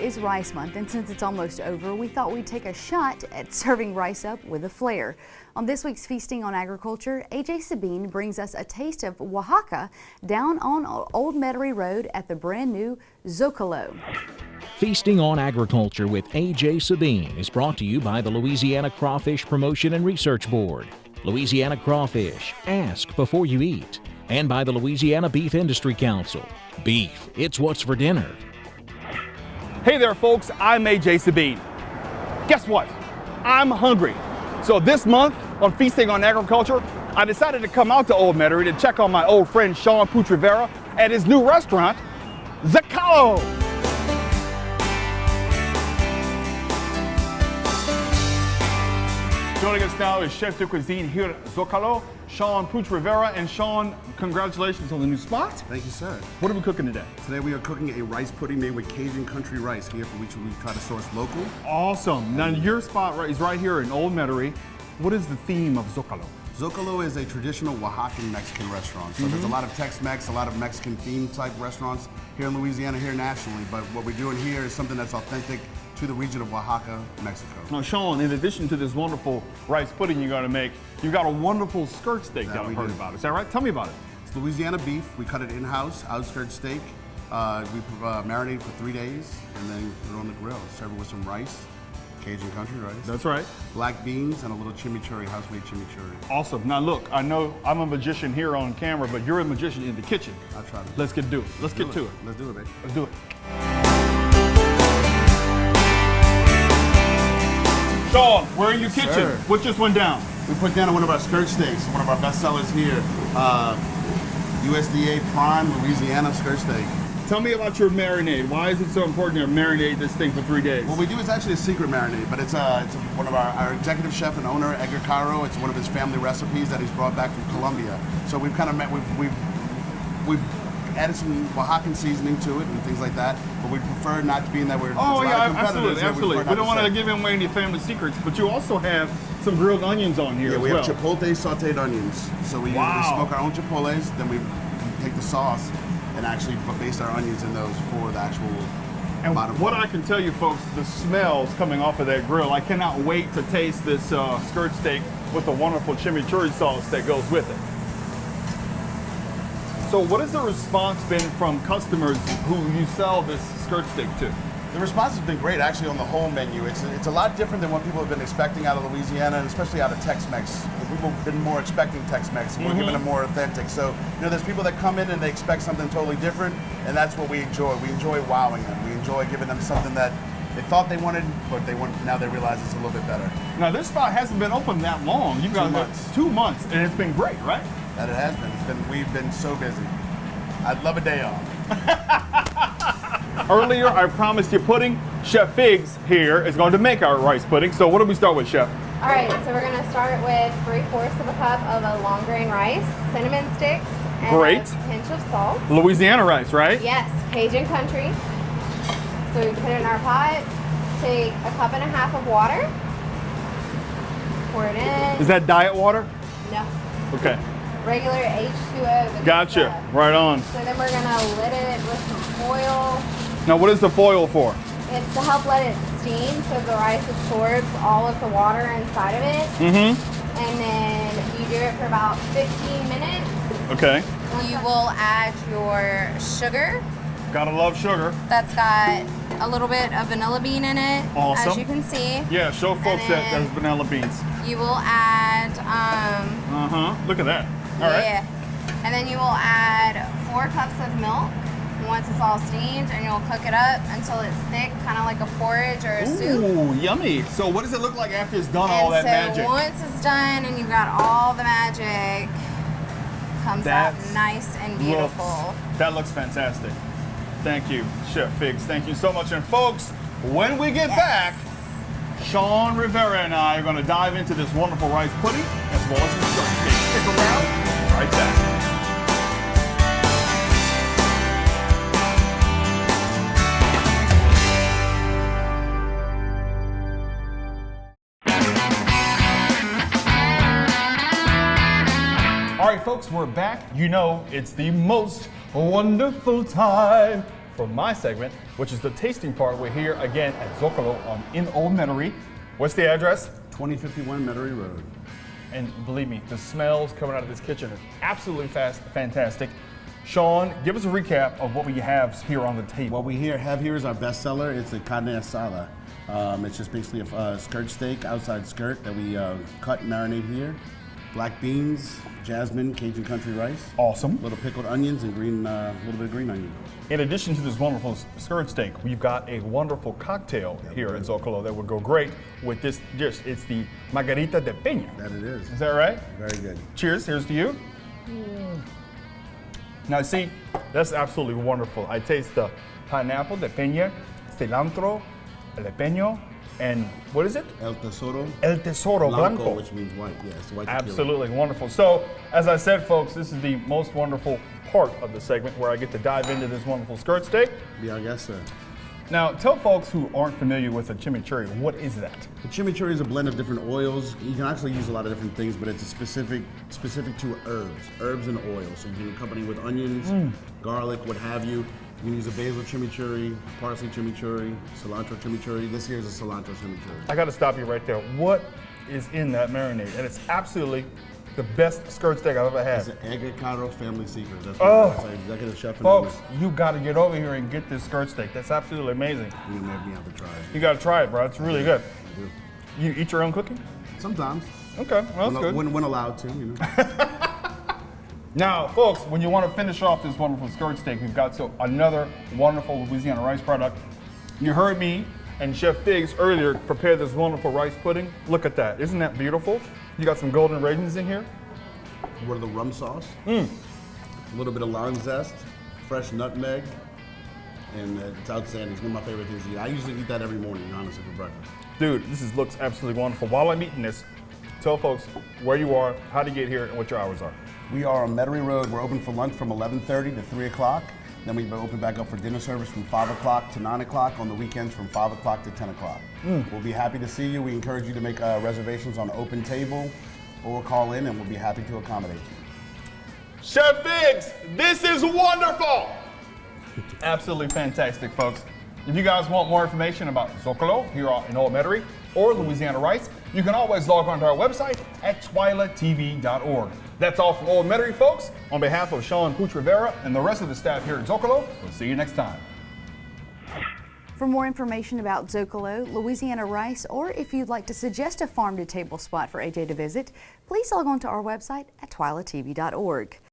is Rice Month, and since it's almost over, we thought we'd take a shot at serving rice up with a flair. On this week's Feasting on Agriculture, AJ Sabine brings us a taste of Oaxaca down on Old Metairie Road at the brand new Zócalo. Feasting on Agriculture with AJ Sabine is brought to you by the Louisiana Crawfish Promotion and Research Board, Louisiana Crawfish, ask before you eat, and by the Louisiana Beef Industry Council. Beef, it's what's for dinner. Hey there folks, I'm AJ Sabine. Guess what? I'm hungry. So this month on Feasting on Agriculture, I decided to come out to Old Metairie to check on my old friend Sean Rivera at his new restaurant, Zócalo. Joining us now is Chef de Cuisine here at Zócalo, Sean Rivera. And Sean, congratulations on the new spot. Thank you, sir. What are we cooking today? Today we are cooking a rice pudding made with Cajun country rice here, for which we try to source local. Awesome. Now your spot is right here in Old Metairie. What is the theme of Zócalo? Zócalo is a traditional Oaxacan Mexican restaurant. So there's a lot of Tex-Mex, a lot of Mexican themed type restaurants here in Louisiana, here nationally. But what we're doing here is something that's authentic to the region of Oaxaca, Mexico. Now, Sean, in addition to this wonderful rice pudding you're going to make, you've got a wonderful skirt steak that I've heard about. Is that right? Tell me about it. It's Louisiana beef. We cut it in-house, outskirt steak. We marinate for 3 days and then put it on the grill. Serve it with some rice, Cajun country rice. That's right. Black beans and a little chimichurri, house-made chimichurri. Awesome. Now look, I know I'm a magician here on camera, but you're a magician in the kitchen. I'll try to. Let's get to it. Let's get to it. Let's do it, baby. Let's do it. Sean, we're in your kitchen. Sir. What just went down? We put down one of our skirt steaks, one of our best sellers here. USDA Prime Louisiana skirt steak. Tell me about your marinade. Why is it so important to marinate this thing for 3 days? What we do is actually a secret marinade, but it's one of our executive chef and owner, Edgar Cairo. It's one of his family recipes that he's brought back from Colombia. So we've kind of we've added some Oaxacan seasoning to it and things like that, but we prefer not to be in that weird. Oh yeah, absolutely. We don't want to give away any family secrets, but you also have some grilled onions on here as well. Yeah, we have chipotle sauteed onions. So we smoke our own chipotles, then we take the sauce and actually baste our onions in those for the actual bottom. What I can tell you folks, the smells coming off of that grill, I cannot wait to taste this skirt steak with the wonderful chimichurri sauce that goes with it. So what has the response been from customers who you sell this skirt steak to? The response has been great, actually, on the whole menu. It's a lot different than what people have been expecting out of Louisiana, and especially out of Tex-Mex. People have been more expecting Tex-Mex, and we're giving them more authentic. So, there's people that come in and they expect something totally different, and that's what we enjoy. We enjoy wowing them. We enjoy giving them something that they thought they wanted, but now they realize it's a little bit better. Now, this spot hasn't been open that long. You've got 2 months. 2 months, and it's been great, right? That it has been. We've been so busy. I'd love a day off. Earlier, I promised you pudding. Chef Figs here is going to make our rice pudding. So what do we start with, Chef? All right, so we're going to start with 3/4 of a cup of a long grain rice, cinnamon sticks, and a pinch of salt. Louisiana rice, right? Yes, Cajun country. So we put it in our pot, take 1.5 cups of water, pour it in. Is that diet water? No. Okay. Regular H2O. Gotcha. Right on. So then we're going to lid it with some foil. Now, what is the foil for? It's to help let it steam so the rice absorbs all of the water inside of it. Mm-hmm. And then you do it for about 15 minutes. Okay. You will add your sugar. Gotta love sugar. That's got a little bit of vanilla bean in it, awesome. As you can see. Yeah, show folks that there's vanilla beans. You will add, look at that. All right. And then you will add 4 cups of milk once it's all steamed, and you'll cook it up until it's thick, kind of like a porridge or a soup. Ooh, yummy. So what does it look like after it's done all that magic? Once it's done and you've got all the magic, comes out nice and beautiful. That looks fantastic. Thank you, Chef Figs. Thank you so much. And folks, when we get back, Sean Rivera and I are going to dive into this wonderful rice pudding as well as the skirt steak. Stick around. Right back. All right, folks, we're back. You know, it's the most wonderful time for my segment, which is the tasting part. We're here again at Zócalo in Old Metairie. What's the address? 2051 Metairie Road. And believe me, the smells coming out of this kitchen are absolutely fantastic. Sean, give us a recap of what we have here on the table. What we have here is our bestseller. It's a carne asada. It's just basically a skirt steak, outside skirt that we cut and marinate here. Black beans, jasmine, Cajun country rice. Awesome. Little pickled onions and green, little bit of green onion. In addition to this wonderful skirt steak, we've got a wonderful cocktail here at Zócalo that would go great with this dish. It's the Margarita de Peña. That it is. Is that right? Very good. Cheers. Here's to you. Now, see, that's absolutely wonderful. I taste the pineapple de Peña, cilantro, jalapeno, and what is it? El Tesoro. El Tesoro Blanco. Which means white, yes. White tequila. Absolutely wonderful. So, as I said, folks, this is the most wonderful part of the segment where I get to dive into this wonderful skirt steak. Be our guest, sir. Now, tell folks who aren't familiar with a chimichurri, what is that? The chimichurri is a blend of different oils. You can actually use a lot of different things, but it's a specific to herbs and oils. So you can accompany with onions, garlic, what have you. You can use a basil chimichurri, parsley chimichurri, cilantro chimichurri. This here is a cilantro chimichurri. I got to stop you right there. What is in that marinade? And it's absolutely the best skirt steak I've ever had. It's an Agricultural Family Secret. That's Oh, our executive chef. folks, you got to get over here and get this skirt steak. That's absolutely amazing. You make me have to try it. You got to try it, bro. It's really good. I do. You eat your own cooking? Sometimes. Okay, well, that's good. When allowed to, you know. Now, folks, when you want to finish off this wonderful skirt steak, we've got another wonderful Louisiana rice product. You heard me and Chef Figs earlier prepare this wonderful rice pudding. Look at that. Isn't that beautiful? You got some golden raisins in here. What are the rum sauce? A little bit of lime zest, fresh nutmeg, and it's outstanding. It's one of my favorite things to eat. I usually eat that every morning, honestly, for breakfast. Dude, this looks absolutely wonderful. While I'm eating this, tell folks where you are, how to get here, and what your hours are. We are on Metairie Road. We're open for lunch from 11:30 to 3 o'clock. Then we open back up for dinner service from 5 o'clock to 9 o'clock. On the weekends from 5 o'clock to 10 o'clock. We'll be happy to see you. We encourage you to make reservations on Open Table or call in, and we'll be happy to accommodate you. Chef Figs, this is wonderful! Absolutely fantastic, folks. If you guys want more information about Zócalo here in Old Metairie or Louisiana Rice, you can always log on to our website at TWILATV.org. That's all from Old Metairie, folks. On behalf of Sean Pooch Rivera and the rest of the staff here at Zócalo, we'll see you next time. For more information about Zócalo, Louisiana Rice, or if you'd like to suggest a farm-to-table spot for AJ to visit, please log on to our website at TWILATV.org.